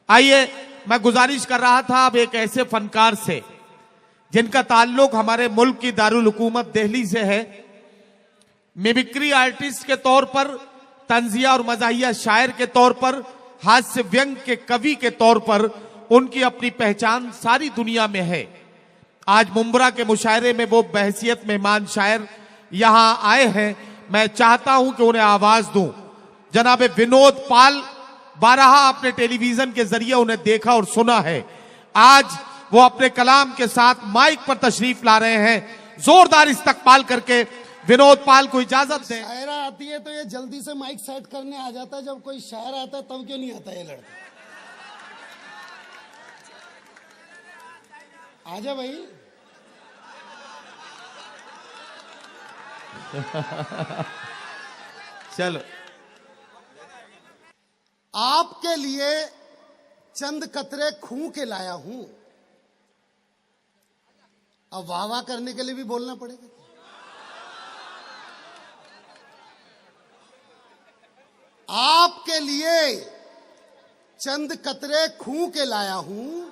आइए, मैं गुजारिश कर रहा था अब एक ऐसे फनकार से जिनका ताल्लुक हमारे मुल्क की दारुल हुकूमत दिल्ली से है। मिमिक्री आर्टिस्ट के तौर पर, तंजिया और मजाहिया शायर के तौर पर, हास्य व्यंग के कवि के तौर पर उनकी अपनी पहचान सारी दुनिया में है। आज मुंबरा के मुशायरे में वो बहसियत मेहमान शायर यहां आए हैं। मैं चाहता हूं कि उन्हें आवाज दूं। जनाब विनोद पाल, बारहा आपने टेलीविजन के जरिए उन्हें देखा और सुना है। आज वो अपने कलाम के साथ माइक पर तशरीफ ला रहे हैं। जोरदार इस्तकबाल करके विनोद पाल को इजाजत दें। शायरा आती है तो ये जल्दी से माइक सेट करने आ जाता है, जब कोई शायर आता है तब क्यों नहीं आता ये लड़का? आजा भाई। चलो, आपके लिए चंद कतरे खूं के लाया हूं। अब वाह वाह करने के लिए भी बोलना पड़ेगा। आपके लिए चंद कतरे खूं के लाया हूं,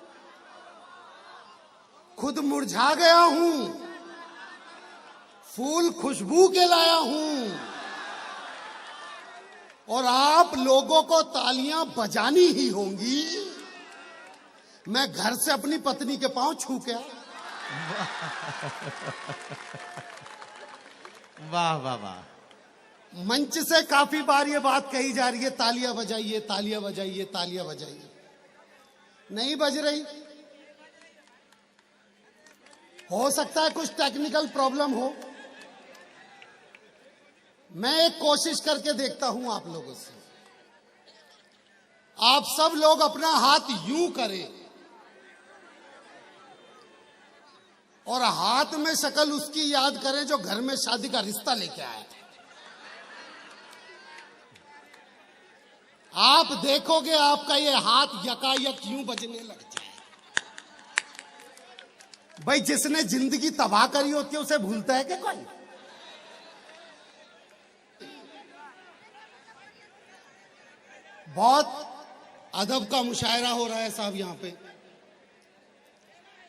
खुद मुरझा गया हूं, फूल खुशबू के लाया हूं, और आप लोगों को तालियां बजानी ही होंगी। मैं घर से अपनी पत्नी के पांव छू के आया। वाह वाह वाह। मंच से काफी बार ये बात कही जा रही है, तालियां बजाइए, तालियां बजाइए, तालियां बजाइए। नहीं बज रही। हो सकता है कुछ टेक्निकल प्रॉब्लम हो। मैं एक कोशिश करके देखता हूं आप लोगों से। आप सब लोग अपना हाथ यूं करें और हाथ में शक्ल उसकी याद करें जो घर में शादी का रिश्ता लेके आया था। आप देखोगे आपका ये हाथ यकायक यूं बजने लग जाए। भाई, जिसने जिंदगी तबाह करी होती है उसे भूलता है क्या कोई? बहुत अदब का मुशायरा हो रहा है साहब यहां पे।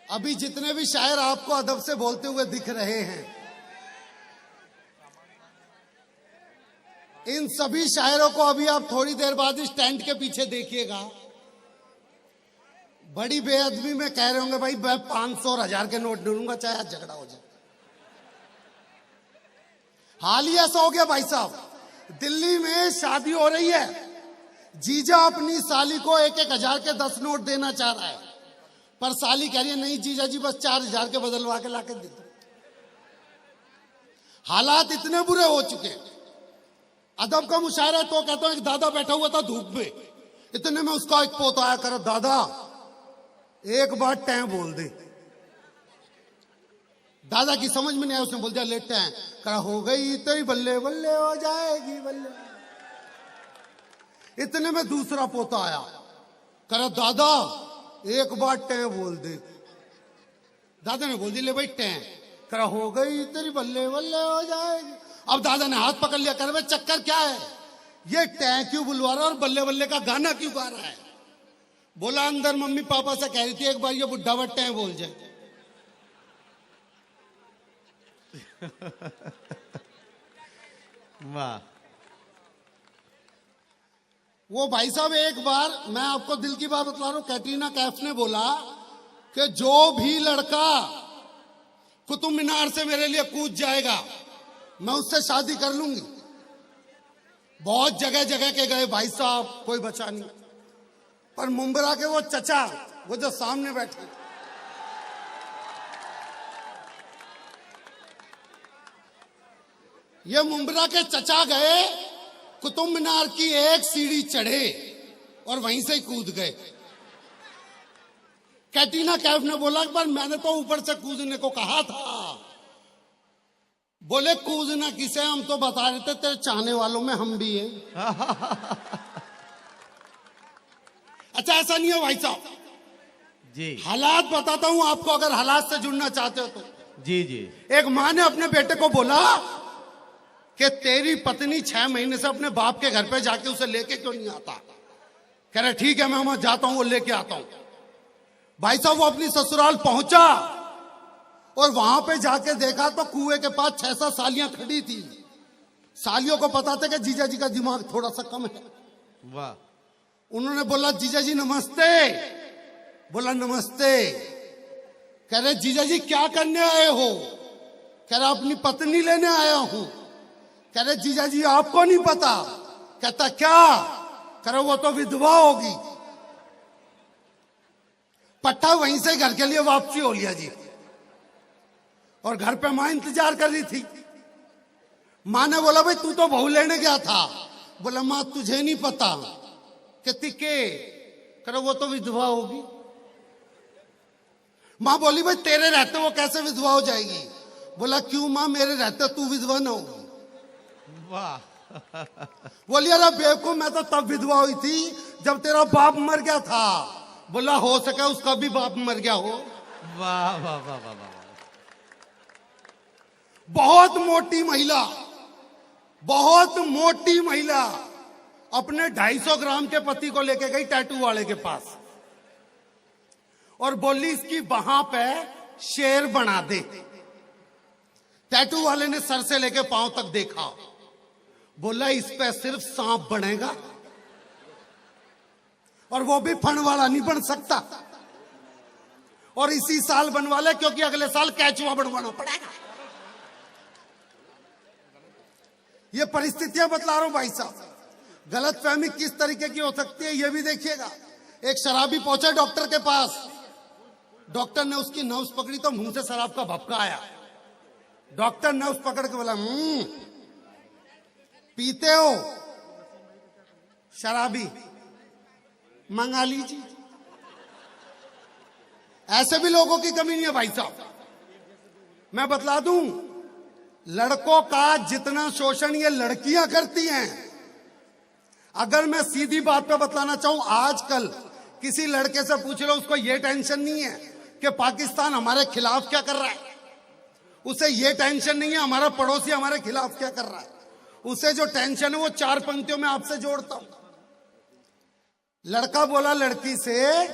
अभी जितने भी शायर आपको अदब से बोलते हुए दिख रहे हैं, इन सभी शायरों को अभी आप थोड़ी देर बाद इस टेंट के पीछे देखिएगा। बड़ी बेअदबी में कह रहे होंगे, भाई मैं 500 और 1000 के नोट ढूंढूंगा चाहे आज झगड़ा हो जाए। हाल ही ऐसा हो गया भाई साहब, दिल्ली में शादी हो रही है, जीजा अपनी साली को 1-1000 के 10 नोट देना चाह रहा है, पर साली कह रही है नहीं जीजा जी बस 4000 के बदलवा के लाके दे दो। हालात इतने बुरे हो चुके हैं। अदब का मुशायरा तो कहता हूं, एक दादा बैठा हुआ था धूप में, इतने में उसका एक पोता आया, कर दादा एक बार टैं बोल दे। दादा की समझ में नहीं आया, उसने बोल दिया ले टैं। करा हो गई तेरी बल्ले बल्ले हो जाएगी बल्ले। इतने में दूसरा पोता आया, करा दादा एक बार टैं बोल दे। दादा ने बोल दिया ले भाई टैं। करा हो गई तेरी बल्ले बल्ले हो जाएगी। अब दादा ने हाथ पकड़ लिया, कर भाई चक्कर क्या है, ये टैं क्यों बुलवा रहा है और बल्ले बल्ले का गाना क्यों गा रहा है? बोला अंदर मम्मी पापा से कह रही थी एक बार ये बुड्ढा वा टैं बोल जाए। वाह। वो भाई साहब, एक बार मैं आपको दिल की बात बता रहा हूं, कैटरीना कैफ ने बोला कि जो भी लड़का कुतुब मीनार से मेरे लिए कूद जाएगा मैं उससे शादी कर लूंगी। बहुत जगह जगह के गए भाई साहब, कोई बचा नहीं। पर मुंबरा के वो चचा, वो जो सामने बैठे, ये मुंबरा के चचा गए, कुतुब मीनार की एक सीढ़ी चढ़े और वहीं से ही कूद गए। कैटरीना कैफ ने बोला पर मैंने तो ऊपर से कूदने को कहा था। बोले कूदना किसे, हम तो बता रहे थे तेरे चाहने वालों में हम भी हैं। अच्छा ऐसा नहीं है भाई साहब जी। हालात बताता हूं आपको, अगर हालात से जुड़ना चाहते हो तो। जी जी। एक मां ने अपने बेटे को बोला कि तेरी पत्नी 6 महीने से अपने बाप के घर पे जाके उसे लेके क्यों नहीं आता? कह रहे ठीक है मैं वहां जाता हूं, वो लेके आता हूं। भाई साहब वो अपनी ससुराल पहुंचा और वहां पे जाके देखा तो कुएं के पास 6-7 सालियां खड़ी थी। सालियों को पता था कि जीजा जी का दिमाग थोड़ा सा कम है। वाह। उन्होंने बोला जीजा जी नमस्ते। बोला नमस्ते। कह रहे जीजा जी क्या करने आए हो? कह रहा अपनी पत्नी लेने आया हूं। कह रहे जीजा जी आपको नहीं पता? कहता क्या? कह रहे वो तो विधवा होगी। पट्टा वहीं से घर के लिए वापसी हो लिया जी। और घर पे मां इंतजार कर रही थी। मां ने बोला भाई तू तो बहू लेने गया था। बोला मां तुझे नहीं पता? कहती के? करो वो तो विधवा होगी। मां बोली भाई तेरे रहते वो कैसे विधवा हो जाएगी? बोला क्यों मां मेरे रहते तू विधवा ना होगी। वाह। बोली अरे बेवकूफ मैं तो तब विधवा हुई थी जब तेरा बाप मर गया था। बोला हो सके उसका भी बाप मर गया हो। वाह वाह वाह वाह वाह। बहुत मोटी महिला, बहुत मोटी महिला अपने 250 ग्राम के पति को लेके गई टैटू वाले के पास और बोली इसकी वहां पे शेर बना दे। टैटू वाले ने सर से लेके पांव तक देखा। बोला इस पे सिर्फ सांप बनेगा और वो भी फण वाला नहीं बन सकता और इसी साल बनवा ले क्योंकि अगले साल कैचुआ बनवाना पड़ेगा। ये परिस्थितियां बतला रहा हूं भाई साहब। गलतफहमी किस तरीके की हो सकती है ये भी देखिएगा। एक शराबी पहुंचा डॉक्टर के पास। डॉक्टर ने उसकी नब्ज पकड़ी तो मुंह से शराब का भपका आया। डॉक्टर नब्ज पकड़ के बोला पीते हो? शराबी मंगा लीजिए। ऐसे भी लोगों की कमी नहीं है भाई साहब। मैं बतला दूं लड़कों का जितना शोषण ये लड़कियां करती हैं। अगर मैं सीधी बात पे बतलाना चाहूं आजकल किसी लड़के से पूछ लो उसको ये टेंशन नहीं है कि पाकिस्तान हमारे खिलाफ क्या कर रहा है। उसे ये टेंशन नहीं है हमारा पड़ोसी हमारे खिलाफ क्या कर रहा है। उसे जो टेंशन है वो 4 पंक्तियों में आपसे जोड़ता हूं। लड़का बोला लड़की से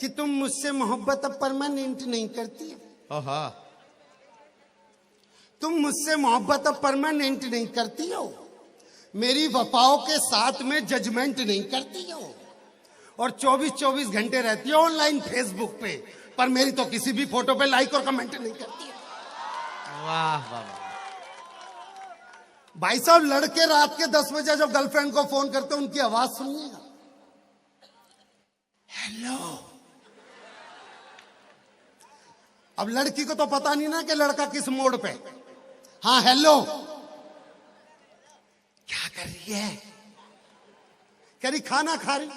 कि तुम मुझसे मोहब्बत अब परमानेंट नहीं करती हो। तुम मुझसे मोहब्बत अब परमानेंट नहीं करती हो। मेरी वफाओं के साथ में जजमेंट नहीं करती हो और 24-24 घंटे रहती हो ऑनलाइन फेसबुक पे, पर मेरी तो किसी भी फोटो पे लाइक और कमेंट नहीं करती है। वाह वाह। भाई साहब लड़के रात के 10 बजे जब गर्लफ्रेंड को फोन करते उनकी आवाज सुनिएगा। हेलो। अब लड़की को तो पता नहीं ना कि लड़का किस मोड पे। हाँ हेलो। क्या कर रही है? कह रही खाना खा रही।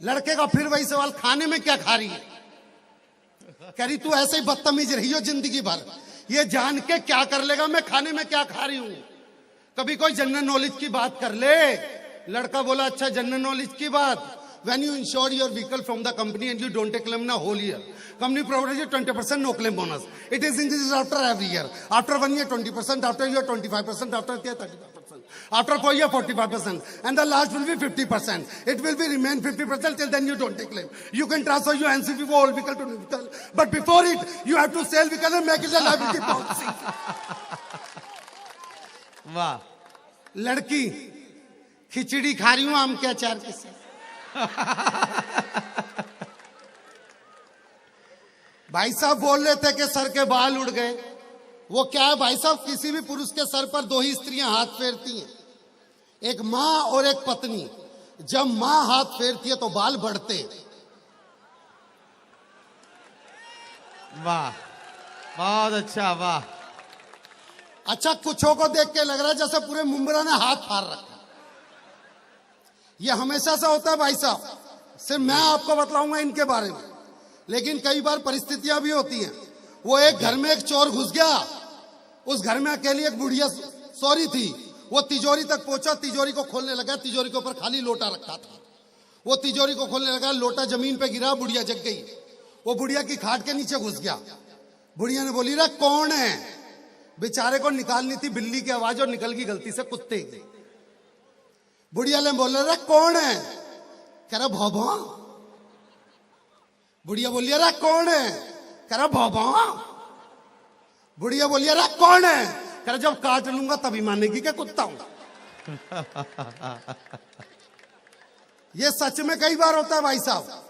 लड़के का फिर वही सवाल खाने में क्या खा रही है? कह रही तू ऐसे ही बदतमीज रही हो जिंदगी भर, ये जान के क्या कर लेगा मैं खाने में क्या खा रही हूं। कभी कोई जनरल नॉलेज की बात कर ले। लड़का बोला अच्छा जनरल नॉलेज की बात। When you insure your vehicle from the company and you don't take claim in a whole year, company provides you 20% no claim bonus. It is increases after every year. After 1 year 20%, after year 25%, after year 35%, after 4 year 45%, and the last will be 50%. It will be remain 50% till then you don't take claim. You can transfer your NCV for old vehicle to new vehicle, but before it you have to sell vehicle and make it a liability policy. वाह। लड़की खिचड़ी खा रही हूं आम के अचार के साथ। भाई साहब बोल रहे थे कि सर के बाल उड़ गए। वो क्या है भाई साहब किसी भी पुरुष के सर पर 2 ही स्त्रियां हाथ फेरती हैं, एक मां और एक पत्नी। जब मां हाथ फेरती है तो बाल बढ़ते। वाह बहुत अच्छा। वाह। अच्छा कुछों को देख के लग रहा है जैसे पूरे मुंबरा ने हाथ फाड़ रखा। ये हमेशा से होता है भाई साहब। सिर्फ मैं आपको बतलाऊंगा इनके बारे में, लेकिन कई बार परिस्थितियां भी होती हैं। वो एक घर में एक चोर घुस गया। उस घर में अकेली एक बुढ़िया सॉरी थी। वो तिजोरी तक पहुंचा, तिजोरी को खोलने लगा। तिजोरी के ऊपर खाली लोटा रखा था। वो तिजोरी को खोलने लगा, लोटा जमीन पे गिरा, बुढ़िया जग गई। वो बुढ़िया की खाट के नीचे घुस गया। बुढ़िया ने बोली रे कौन है? बेचारे को निकालनी थी बिल्ली की आवाज और निकल गई गलती से कुत्ते की। बुढ़िया ने बोला रे कौन है? कह रहा भौभा। बुढ़िया बोली अरे कौन है? कह रहा भौभा। बुढ़िया बोली अरे कौन है? कह रहा जब काट लूंगा तभी मानेगी क्या कुत्ता हूं। ये सच में कई बार होता है भाई साहब।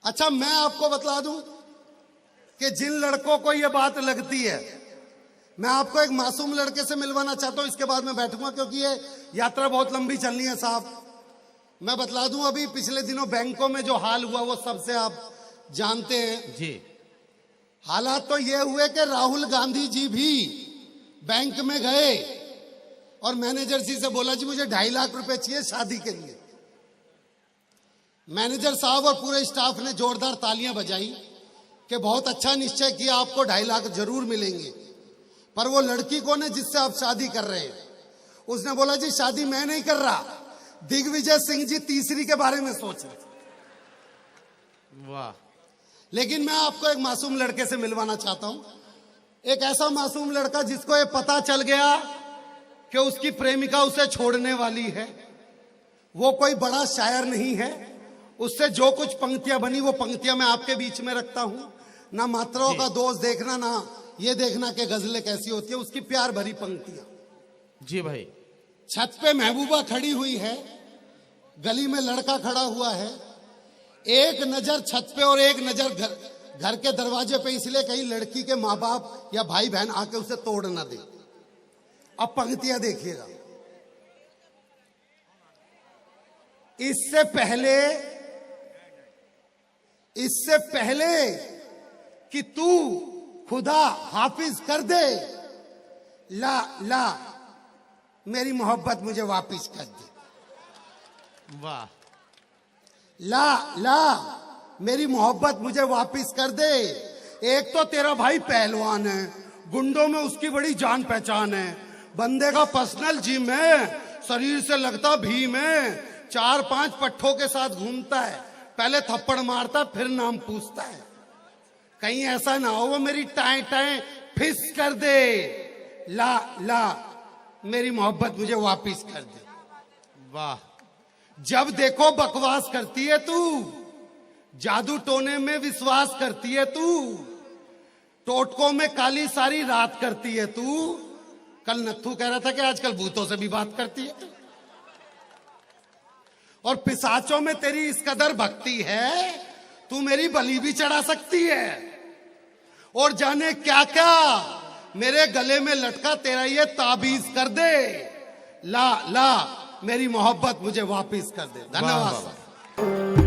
अच्छा मैं आपको बतला दूं कि जिन लड़कों को ये बात लगती है, मैं आपको एक मासूम लड़के से मिलवाना चाहता हूं, इसके बाद मैं बैठूंगा क्योंकि ये यात्रा बहुत लंबी चलनी है साहब। मैं बतला दूं अभी पिछले दिनों बैंकों में जो हाल हुआ वो सबसे आप जानते हैं जी। हालात तो ये हुए कि राहुल गांधी जी भी बैंक में गए और मैनेजर जी से बोला जी मुझे 2.5 लाख रुपए चाहिए शादी के लिए। मैनेजर साहब और पूरे स्टाफ ने जोरदार तालियां बजाई कि बहुत अच्छा निश्चय किया, आपको 2.5 लाख जरूर मिलेंगे। पर वो लड़की कौन है जिससे आप शादी कर रहे हैं? उसने बोला जी शादी मैं नहीं कर रहा, दिग्विजय सिंह जी तीसरी के बारे में सोच रहे। वाह। लेकिन मैं आपको एक मासूम लड़के से मिलवाना चाहता हूं, एक ऐसा मासूम लड़का जिसको ये पता चल गया कि उसकी प्रेमिका उसे छोड़ने वाली है। वो कोई बड़ा शायर नहीं है, उससे जो कुछ पंक्तियां बनी वो पंक्तियां मैं आपके बीच में रखता हूं। ना मात्राओं का दोष देखना, ना ये देखना कि गजलें कैसी होती है, उसकी प्यार भरी पंक्तियां। जी भाई। छत पे महबूबा खड़ी हुई है, गली में लड़का खड़ा हुआ है, एक नजर छत पे और एक नजर घर के दरवाजे पे, इसलिए कहीं लड़की के माँ बाप या भाई बहन आके उसे तोड़ ना दे। अब पंक्तियां देखिएगा। इससे पहले कि तू खुदा हाफिज कर दे, ला ला मेरी मोहब्बत मुझे वापिस कर दे। वाह। ला ला मेरी मोहब्बत मुझे वापिस कर दे। एक तो तेरा भाई पहलवान है, गुंडों में उसकी बड़ी जान पहचान है, बंदे का पर्सनल जिम है, शरीर से लगता भीम है, 4-5 पट्ठों के साथ घूमता है, पहले थप्पड़ मारता फिर नाम पूछता है। कहीं ऐसा ना हो वो मेरी टाए टाए फिस कर दे। ला ला मेरी मोहब्बत मुझे वापिस कर दे। वाह। जब देखो बकवास करती है तू, जादू टोने में विश्वास करती है तू, टोटकों में काली सारी रात करती है तू। कल नत्थू कह रहा था कि आजकल भूतों से भी बात करती है तू, और पिशाचों में तेरी इस कदर भक्ति है तू मेरी बलि भी चढ़ा सकती है। और जाने क्या क्या मेरे गले में लटका तेरा ये ताबीज कर दे। ला ला मेरी मोहब्बत मुझे वापिस कर दे। धन्यवाद।